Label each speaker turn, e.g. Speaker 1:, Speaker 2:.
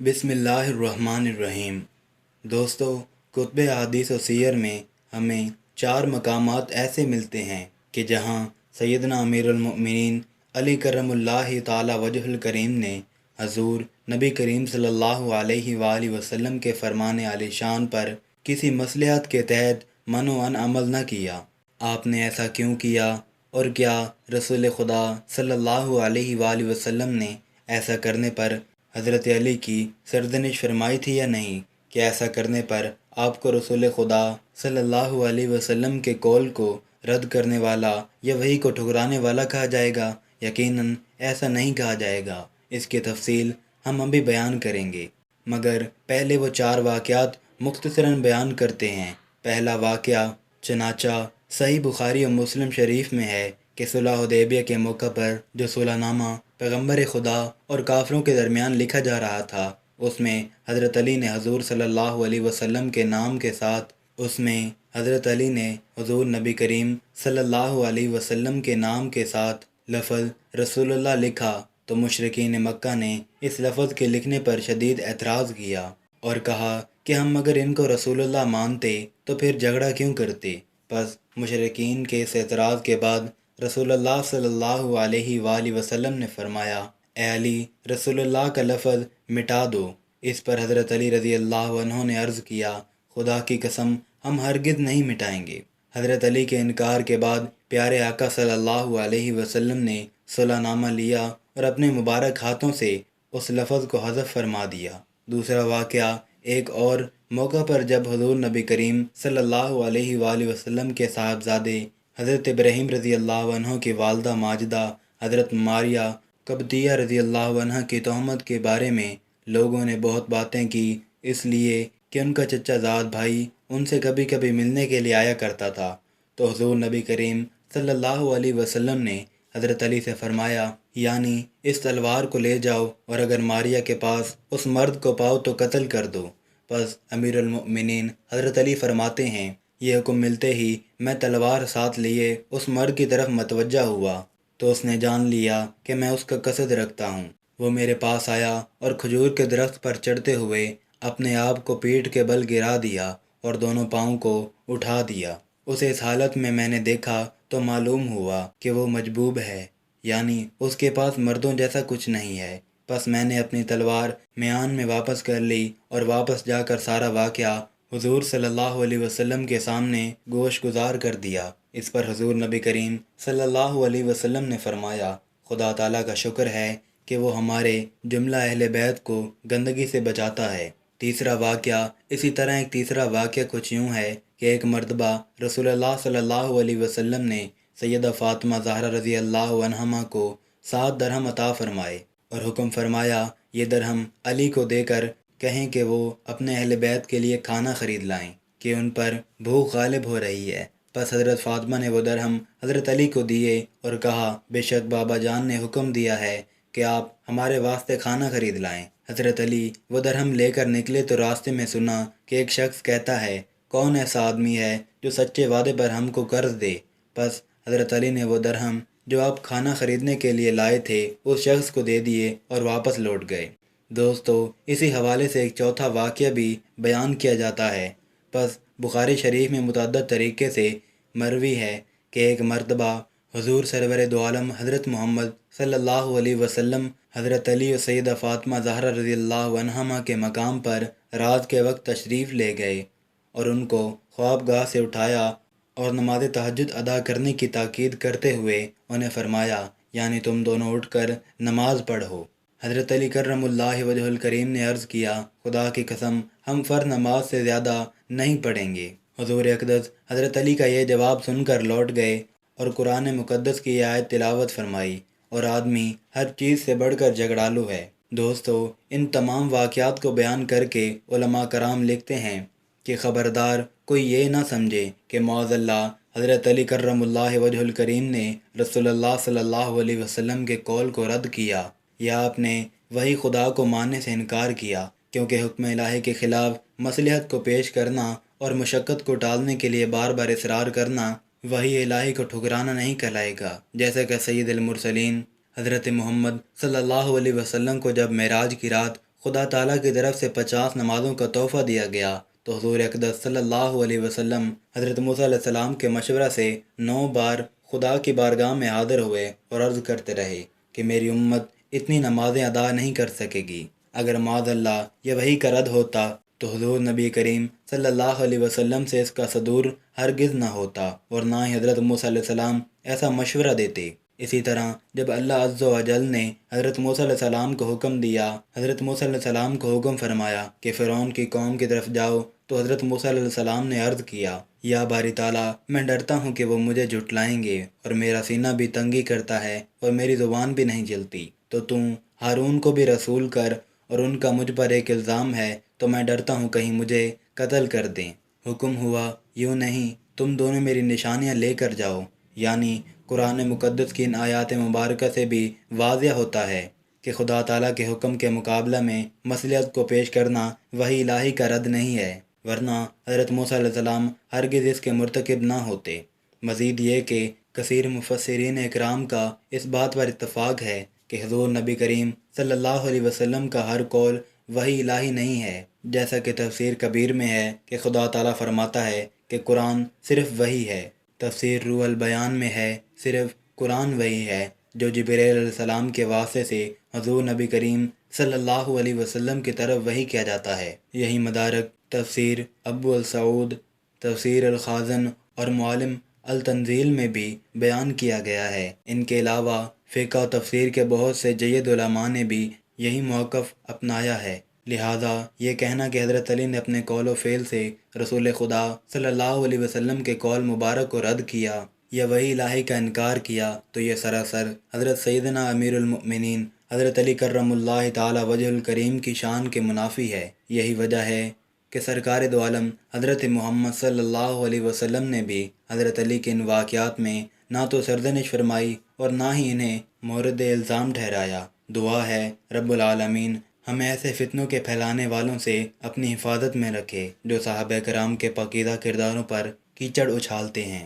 Speaker 1: بسم اللہ الرحمن الرحیم۔ دوستو، کتب احادیث و سیر میں ہمیں 4 مقامات ایسے ملتے ہیں کہ جہاں سیدنا امیر المؤمنین علی کرم اللہ تعالی وجہ الکریم نے حضور نبی کریم صلی اللہ علیہ وآلہ وسلم کے فرمان عالی شان پر کسی مصلحت کے تحت منع عمل نہ کیا۔ آپ نے ایسا کیوں کیا، اور کیا رسول خدا صلی اللہ علیہ وآلہ وسلم نے ایسا کرنے پر حضرت علی کی سرزنش فرمائی تھی یا نہیں؟ کہ ایسا کرنے پر آپ کو رسول خدا صلی اللہ علیہ وسلم کے قول کو رد کرنے والا یا وحی کو ٹھکرانے والا کہا جائے گا؟ یقیناً ایسا نہیں کہا جائے گا۔ اس کی تفصیل ہم ابھی بیان کریں گے، مگر پہلے وہ 4 واقعات مختصراً بیان کرتے ہیں۔ پہلا واقعہ چنانچہ صحیح بخاری و مسلم شریف میں ہے کہ صلح حدیبیہ کے موقع پر جو صلح نامہ پیغمبر خدا اور کافروں کے درمیان لکھا جا رہا تھا، اس میں حضرت علی نے حضور صلی اللہ علیہ وسلم کے نام کے ساتھ حضور نبی کریم صلی اللہ علیہ وسلم کے نام کے ساتھ لفظ رسول اللہ لکھا، تو مشرکین مکہ نے اس لفظ کے لکھنے پر شدید اعتراض کیا اور کہا کہ ہم اگر ان کو رسول اللہ مانتے تو پھر جھگڑا کیوں کرتے؟ پس مشرکین کے اس اعتراض کے بعد رسول اللہ صلی اللہ علیہ وآلہ وسلم نے فرمایا، اے علی، رسول اللہ کا لفظ مٹا دو۔ اس پر حضرت علی رضی اللہ عنہ نے عرض کیا، خدا کی قسم ہم ہرگز نہیں مٹائیں گے۔ حضرت علی کے انکار کے بعد پیارے آقا صلی اللہ علیہ وسلم نے صلح نامہ لیا اور اپنے مبارک ہاتھوں سے اس لفظ کو حذف فرما دیا۔ دوسرا واقعہ ایک اور موقع پر جب حضور نبی کریم صلی اللہ علیہ وآلہ وسلم کے صاحبزادے حضرت ابراہیم رضی اللہ عنہ کی والدہ ماجدہ حضرت ماریہ قبطیہ رضی اللہ عنہ کی تہمت کے بارے میں لوگوں نے بہت باتیں کی، اس لیے کہ ان کا چچا زاد بھائی ان سے کبھی کبھی ملنے کے لیے آیا کرتا تھا، تو حضور نبی کریم صلی اللہ علیہ وسلم نے حضرت علی سے فرمایا، یعنی اس تلوار کو لے جاؤ اور اگر ماریہ کے پاس اس مرد کو پاؤ تو قتل کر دو۔ پس امیر المؤمنین حضرت علی فرماتے ہیں، یہ حکم ملتے ہی میں تلوار ساتھ لیے اس مرد کی طرف متوجہ ہوا، تو اس نے جان لیا کہ میں اس کا قصد رکھتا ہوں۔ وہ میرے پاس آیا اور کھجور کے درخت پر چڑھتے ہوئے اپنے آپ کو پیٹھ کے بل گرا دیا اور دونوں پاؤں کو اٹھا دیا۔ اسے اس حالت میں نے دیکھا تو معلوم ہوا کہ وہ مجبوب ہے، یعنی اس کے پاس مردوں جیسا کچھ نہیں ہے۔ پس میں نے اپنی تلوار میان میں واپس کر لی اور واپس جا کر سارا واقعہ حضور صلی اللہ علیہ وسلم کے سامنے گوش گزار کر دیا۔ اس پر حضور نبی کریم صلی اللہ علیہ وسلم نے فرمایا، خدا تعالیٰ کا شکر ہے کہ وہ ہمارے جملہ اہل بیت کو گندگی سے بچاتا ہے۔ تیسرا واقعہ اسی طرح ایک تیسرا واقعہ کچھ یوں ہے کہ ایک مرتبہ رسول اللہ صلی اللہ علیہ وسلم نے سیدہ فاطمہ زہرا رضی اللہ عنہما کو 7 درہم عطا فرمائے اور حکم فرمایا، یہ درہم علی کو دے کر کہیں کہ وہ اپنے اہل بیت کے لیے کھانا خرید لائیں کہ ان پر بھوک غالب ہو رہی ہے۔ پس حضرت فاطمہ نے وہ درہم حضرت علی کو دیے اور کہا، بے شک بابا جان نے حکم دیا ہے کہ آپ ہمارے واسطے کھانا خرید لائیں۔ حضرت علی وہ درہم لے کر نکلے تو راستے میں سنا کہ ایک شخص کہتا ہے، کون ایسا آدمی ہے جو سچے وعدے پر ہم کو قرض دے؟ پس حضرت علی نے وہ درہم جو آپ کھانا خریدنے کے لیے لائے تھے اس شخص کو دے دیے اور واپس لوٹ گئے۔ دوستو، اسی حوالے سے ایک چوتھا واقعہ بھی بیان کیا جاتا ہے۔ پس بخاری شریف میں متعدد طریقے سے مروی ہے کہ ایک مرتبہ حضور سرور دو عالم حضرت محمد صلی اللہ علیہ وسلم حضرت علی و سیدہ فاطمہ زہرا رضی اللہ عنہما کے مقام پر رات کے وقت تشریف لے گئے اور ان کو خوابگاہ سے اٹھایا اور نماز تہجد ادا کرنے کی تاکید کرتے ہوئے انہیں فرمایا، یعنی تم دونوں اٹھ کر نماز پڑھو۔ حضرت علی کرم اللہ وجہ الکریم نے عرض کیا، خدا کی قسم ہم فرض نماز سے زیادہ نہیں پڑھیں گے۔ حضور اقدس حضرت علی کا یہ جواب سن کر لوٹ گئے اور قرآن مقدس کی یہ آیت تلاوت فرمائی، اور آدمی ہر چیز سے بڑھ کر جھگڑالو ہے۔ دوستو، ان تمام واقعات کو بیان کر کے علماء کرام لکھتے ہیں کہ خبردار کوئی یہ نہ سمجھے کہ معاذ اللہ حضرت علی کرم اللہ وجہ الکریم نے رسول اللہ صلی اللہ علیہ وسلم کے قول کو رد کیا یا آپ نے وہی خدا کو ماننے سے انکار کیا، کیونکہ حکم الہی کے خلاف مصلحت کو پیش کرنا اور مشقت کو ٹالنے کے لیے بار بار اصرار کرنا وحی الہی کو ٹھکرانا نہیں کہلائے گا۔ جیسا کہ سید المرسلین حضرت محمد صلی اللہ علیہ وسلم کو جب معراج کی رات خدا تعالیٰ کی طرف سے 50 نمازوں کا تحفہ دیا گیا تو حضور اقدس صلی اللہ علیہ وسلم حضرت موسیٰ علیہ السلام کے مشورہ سے 9 بار خدا کی بارگاہ میں حاضر ہوئے اور عرض کرتے رہے کہ میری امت اتنی نمازیں ادا نہیں کر سکے گی۔ اگر معاذ اللہ یہ وحی کا رد ہوتا تو حضور نبی کریم صلی اللہ علیہ وسلم سے اس کا صدور ہرگز نہ ہوتا اور نہ ہی حضرت موسیٰ علیہ السلام ایسا مشورہ دیتے۔ اسی طرح جب اللہ عز و جل نے حضرت موسیٰ علیہ السلام کو حکم دیا، حضرت موسیٰ علیہ السلام کو حکم فرمایا کہ فرعون کی قوم کی طرف جاؤ، تو حضرت موسیٰ علیہ السلام نے عرض کیا، یا باری تعالیٰ، میں ڈرتا ہوں کہ وہ مجھے جھٹلائیں گے اور میرا سینہ بھی تنگی کرتا ہے اور میری زبان بھی نہیں چلتی، تو ہارون کو بھی رسول کر، اور ان کا مجھ پر ایک الزام ہے تو میں ڈرتا ہوں کہیں مجھے قتل کر دیں۔ حکم ہوا، یوں نہیں، تم دونوں میری نشانیاں لے کر جاؤ۔ یعنی قرآن مقدس کی ان آیات مبارکہ سے بھی واضح ہوتا ہے کہ خدا تعالیٰ کے حکم کے مقابلہ میں مصلحت کو پیش کرنا وحی الہی کا رد نہیں ہے، ورنہ حضرت موسیٰ علیہ السلام ہرگز اس کے مرتکب نہ ہوتے۔ مزید یہ کہ کثیر مفسرین اکرام کا اس بات پر اتفاق ہے کہ حضور نبی کریم صلی اللہ علیہ وسلم کا ہر قول وحی الہی نہیں ہے، جیسا کہ تفسیر کبیر میں ہے کہ خدا تعالیٰ فرماتا ہے کہ قرآن صرف وحی ہے۔ تفسیر روح البیان میں ہے صرف قرآن وحی ہے جو جبرائیل علیہ السلام کے واسطے سے حضور نبی کریم صلی اللہ علیہ وسلم کی طرف وحی کیا جاتا ہے۔ یہی مدارک تفسیر ابو السعود، تفسیر الخازن اور معالم التنزیل میں بھی بیان کیا گیا ہے۔ ان کے علاوہ فقہ و تفسیر کے بہت سے جید علماء نے بھی یہی موقف اپنایا ہے۔ لہٰذا یہ کہنا کہ حضرت علی نے اپنے قول و فعل سے رسول خدا صلی اللہ علیہ وسلم کے قول مبارک کو رد کیا یا وحی الہی کا انکار کیا، تو یہ سراسر حضرت سیدنا امیر المؤمنین حضرت علی کرم اللہ تعالی وجہ الکریم کی شان کے منافی ہے۔ یہی وجہ ہے کہ سرکار دو عالم حضرت محمد صلی اللہ علیہ وسلم نے بھی حضرت علی کے ان واقعات میں نہ تو سرزنش فرمائی اور نہ ہی انہیں مورد الزام ٹھہرایا۔ دعا ہے رب العالمین ہمیں ایسے فتنوں کے پھیلانے والوں سے اپنی حفاظت میں رکھے جو صحابہ کرام کے پاکیزہ کرداروں پر کیچڑ اچھالتے ہیں۔